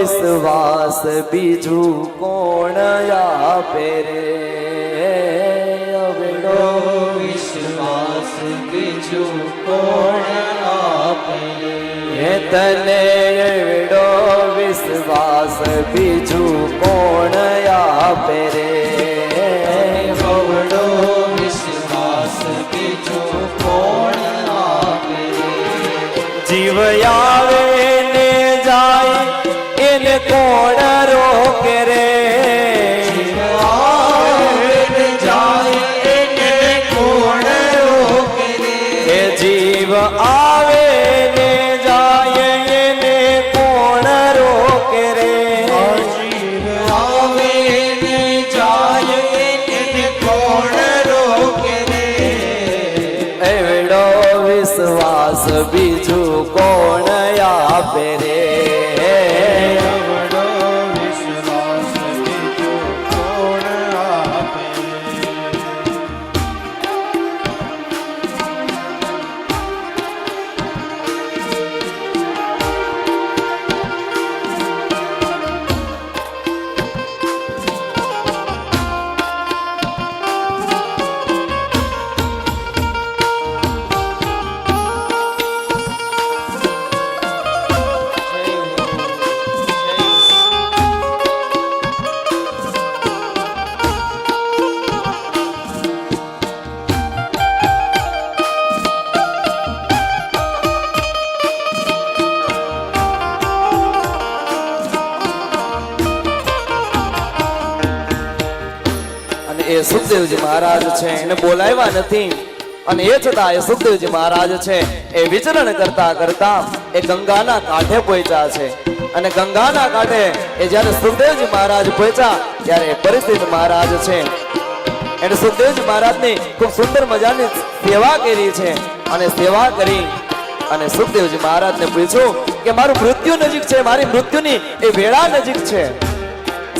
વિશ્વાસ બીજું કોણ આપે રે, અવડો વિશ્વાસ બીજું કોણ આપે હે તને એવડો વિશ્વાસ બીજું કોણ આપે રે, અવડો વિશ્વાસ બીજું કોણ આપે જીવ આવે ને જાય એને કોણ રોકે રે, જીવ આવે ને જાય એને કોણ રોકે રે, એ જીવ આવે ને જાય એને કોણ રોકે રે, જીવ આવે ને જાય એને કોણ રોકે રે, એવડો વિશ્વાસ બીજું કોણ આપે રે, અવડો વિશ્વાસ બીજું કોણ આપે એ સુખદેવજી મહારાજ છે એને બોલાવ્યા નથી અને એ છતાં એ સુખદેવજી મહારાજ છે એ વિચરણ કરતા કરતા એ ગંગાના કાંઠે પહોંચ્યા છે અને ગંગાના કાંઠે એ જ્યારે સુખદેવજી મહારાજ પહોંચ્યા ત્યારે એ પરિસ્થિત મહારાજ છે એને સુખદેવજી મહારાજની ખૂબ સુંદર મજાની સેવા કરી છે અને સેવા કરી અને સુખદેવજી મહારાજને પૂછ્યું કે મારું મૃત્યુ નજીક છે, મારી મૃત્યુની એ વેળા નજીક છે,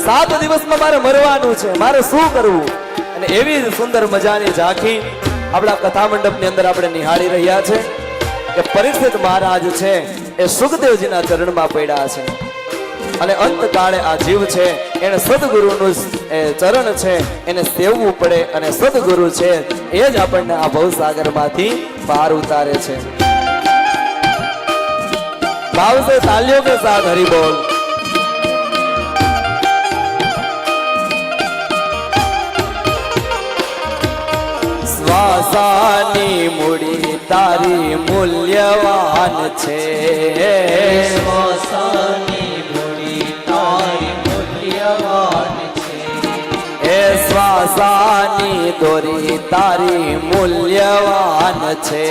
7 દિવસમાં મારે મરવાનું છે, મારે શું કરવું? અને એવી સુંદર મજાની ઝાંખી આપણા કથા મંડપની અંદર આપણે નિહાળી રહ્યા છે કે પરીક્ષિત મહારાજ છે એ સુખદેવજીના ચરણમાં પડ્યા છે અને અંતકાળે આ જીવ છે એને સદગુરુનું ચરણ છે એને સેવવું પડે અને સદગુરુ છે એ જ આપણને આ ભવસાગરમાંથી બહાર ઉતારે છે. ભાવ સે તાલીઓ કે સાથ હરી બોલ. શ્વાસાની મૂડી તારી મૂલ્યવાન છે, શ્વાસાની મૂડી તારી મૂલ્યવાન છે, એ શ્વાસાની દોરી તારી મૂલ્યવાન છે,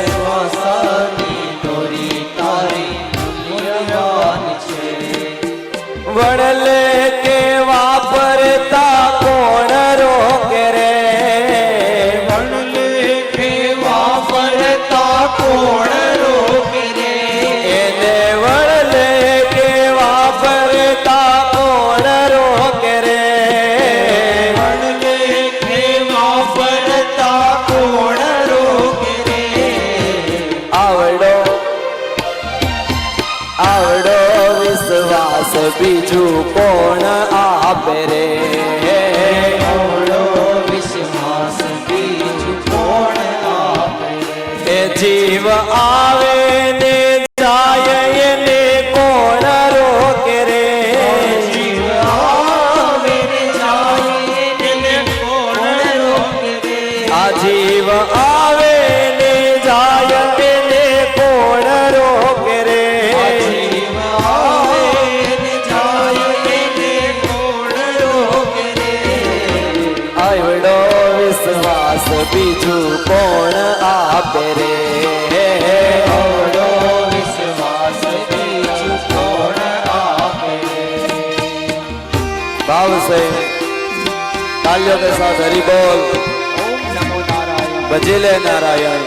શ્વાસાની દોરી તારી મૂલ્યવાન છે, વડલે કે વાપરતા કોણ રોકે રે, કોણ રોકે રે, એને વડલે કે વાપરતા કોણ રોકે રે, વડલે કે વાપરતા કોણ રોકે રે, આવડો આવડો વિશ્વાસ બીજું કોણ આપે રે, આવડો વિશ્વાસ બીજું કોણ આપે રે, એ જીવ આવે ને જાય એને કોણ રોકે રે, જીવ આવે ને જાય એને કોણ રોકે રે, આ જીવ આવે ને જાય એને કોણ રોકે રે, જીવ આવે ને જાય એને કોણ રોકે રે, આવડો વિશ્વાસ બીજું કોણ આપે રે, આવડો વિશ્વાસ બીજું કોણ આપે રે, भाव से तालियों के साथ हरि बोल. ઓમ નમો નારાયણ. बजिले नारायण.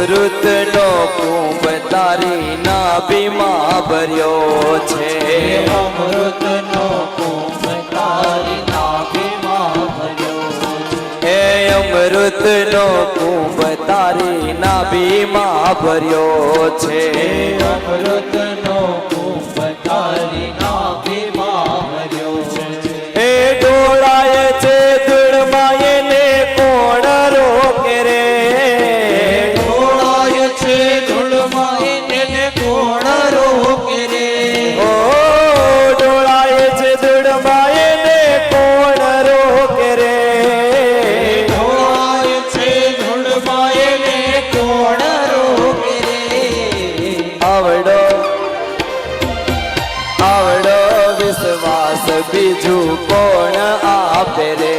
અમૃતનો કુંભ તારી નાભીમાં ભર્યો છે. અમૃતનો કુંભ તારી નાભીમાં ભર્યો છે. એ અમૃતનો કુંભ તારી નાભીમાં ભર્યો છે. અમૃતનો કુંભ તારી નાભીમાં ભર્યો છે. એ ડોળાય છે ધૂળમાં એને કોણ રોકે રે. ઢોળાય છે ધૂળમાં એને કોણ રોકે રે. ઓ ડોળાય છે ધૂળમાં એને કોણ રોકે રે. ઢોળાય છે ધૂળમાં એને કોણ રોકે રે. આવડો આવડો વિશ્વાસ બીજું કોણ આપે રે.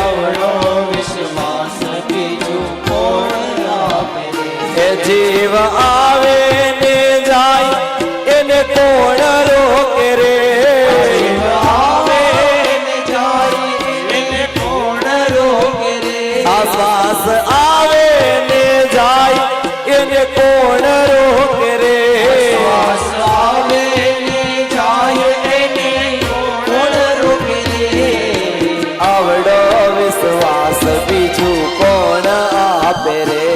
આવડો વિશ્વાસ બીજું કોણ આપે રે. એ જીવ આવે ને જાય એને કોણ રોકે રે. જીવ આવે ને જાય એને કોણ રોકે રે. આ શ્વાસ આવે ને જાય એને કોણ રોકે રે. શ્વાસ આવે ને જાય એને કોણ રોકે રે. આવડો વિશ્વાસ બીજું કોણ આપે રે.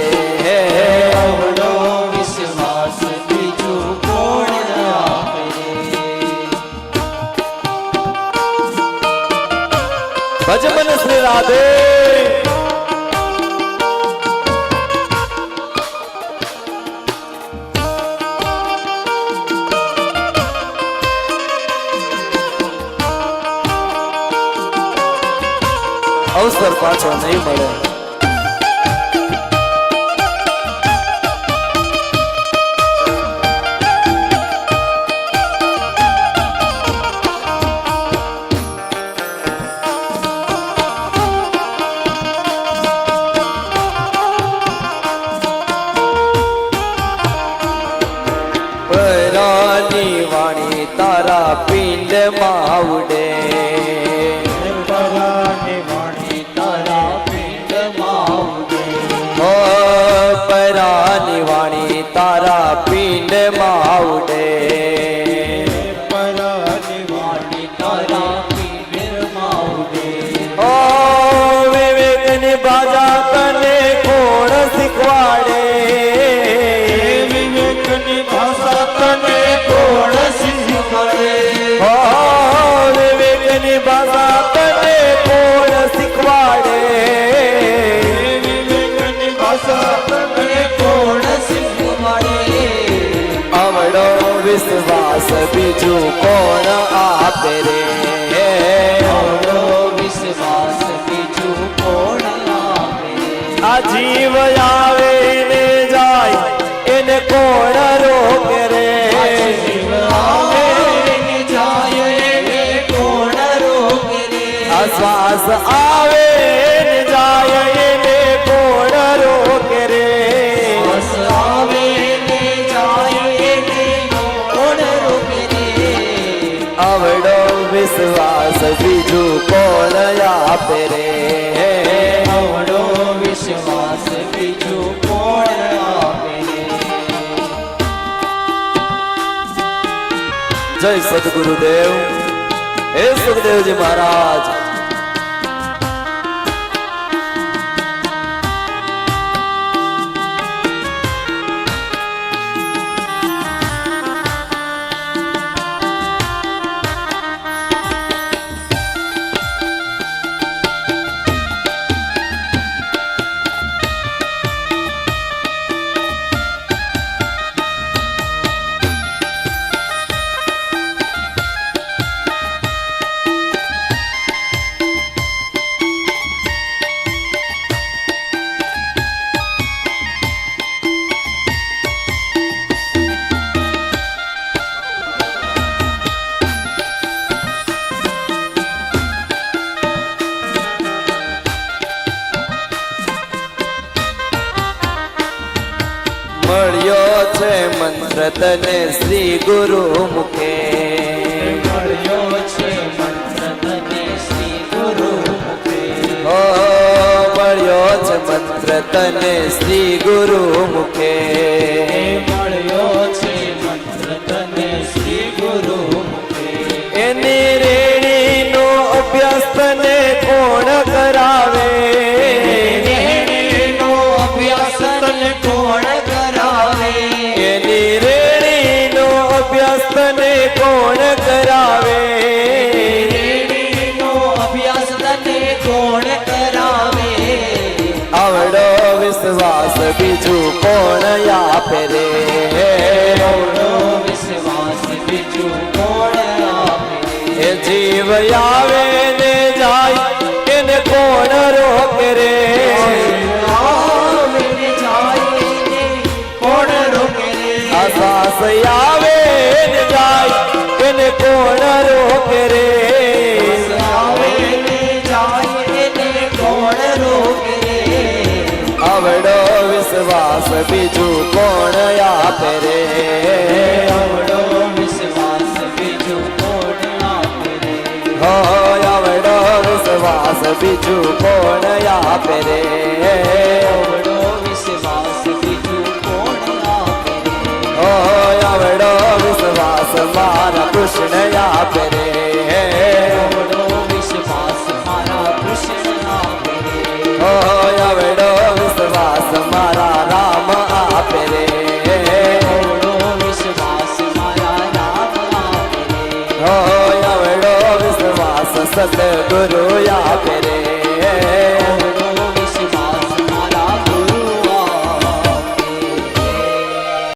આવડો વિશ્વાસ બીજું કોણ આપે રે. ભજમન શ્રી રાધે. અવસર પાછો નહીં મળે. પરાની વાણી તારા પિંડમાં ઉડે. પરાની વાણી તારા પિંડમાં ઉડે. ઓ પરાની વાણી તારા પિંડમાં ઉડે. પરાની વાણી તારા પિંડમાં ઉડે. ઓ વિવેકની બાજા તને કોણ શીખવાડે. વિવેકની ભાષા તને કોણ શીખવાડે. ઓ વિવેકની ભાષા તને કોણ શીખવાડે. વિવેકની ભાષા તને કોણ શીખવાડે. આવડો વિશ્વાસ બીજું કોણ આપે રે. આવડો વિશ્વાસ બીજું કોણ આપે રે. આ જીવ આવે ને જાય એને કોણ રોકે રે. જીવ આવે ને જાય એને કોણ રોકે રે. આ શ્વાસ આવે ને જાય એને કોણ રોકે રે. શ્વાસ આવે ને જાય એને કોણ રોકે રે. આવડો વિશ્વાસ બીજું કોણ આપે રે. આવડો વિશ્વાસ બીજું કોણ આપે રે. જય સદગુરુદેવ. હે સુખદેવજી મહારાજ. મળ્યો છે મંત્ર તને શ્રી ગુરુ મુખે. મળ્યો છે મંત્ર તને શ્રી ગુરુ મુખે. ઓ મળ્યો છે મંત્ર તને શ્રી ગુરુ મુખે મળ્યો છે મંત્ર તને શ્રી ગુરુ મુખે. એની રેણીનો અભ્યાસ તને કોણ કરાવે રેણીનો અભ્યાસ તને કોણ કરાવે? એની રેણીનો અભ્યાસ તને કોણ કરાવે રેણીનો અભ્યાસ તને કોણ કરાવે? આવડો વિશ્વાસ બીજું કોણ આપે રે આવડો વિશ્વાસ બીજું કોણ આપે? એ જીવ આવે ને જાય એને કોણ રોકે રે આવીને જાયને કોણ રોકે રે? આ શ્વાસ આવે ને જાય એને કોણ રોકે રે આવીને જાયને કોણ રોકે રે? આવડો વિશ્વાસ બીજું કોણ આપે રે આવડો વિશ્વાસ બીજું કોણ આપે રે? હો આવડો વિશ્વાસ બીજું કોણ આપે રે આવડો વિશ્વાસ બીજું કોણ આપે રે? હો આવડો વિશ્વાસ મારા કૃષ્ણ આપે રે આવડો વિશ્વાસ મારા કૃષ્ણ આપે રે. હો આવડો વિશ્વાસ મારા રામ આપે રે આવડો વિશ્વાસ મારા રામ આપે રે. હો આવડો વિશ્વાસ સદગુરુ આપે રે